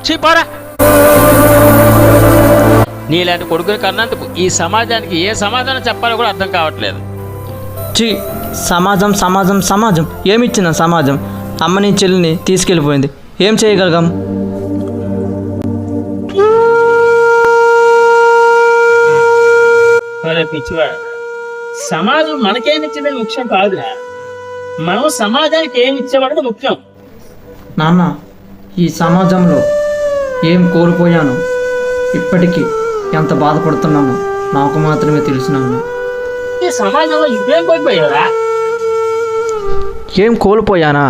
చీపారా. నీలాంటి కొడుకుని కన్నందుకు ఈ సమాజానికి ఏ సమాధానం చెప్పాలో కూడా అర్థం కావట్లేదు. చీ, సమాజం సమాజం సమాజం ఏమిచ్చిన సమాజం? అమ్మని చెల్లిని తీసుకెళ్ళిపోయింది, ఏం చేయగలగాం? పిచ్చివాడు, సమాజం మనకేమిచ్చేది ముఖ్యం కాదురా, మనం సమాజానికి ఏమి ఇచ్చేవాడు ముఖ్యం. నాన్న, ఈ సమాజంలో ఏం కోల్పోయాను, ఇప్పటికీ ఎంత బాధపడుతున్నానో నాకు మాత్రమే తెలుసు నాన్న. ఈ సమాజంలో ఇదేం కోల్పోయారా? ఏం కోల్పోయానా?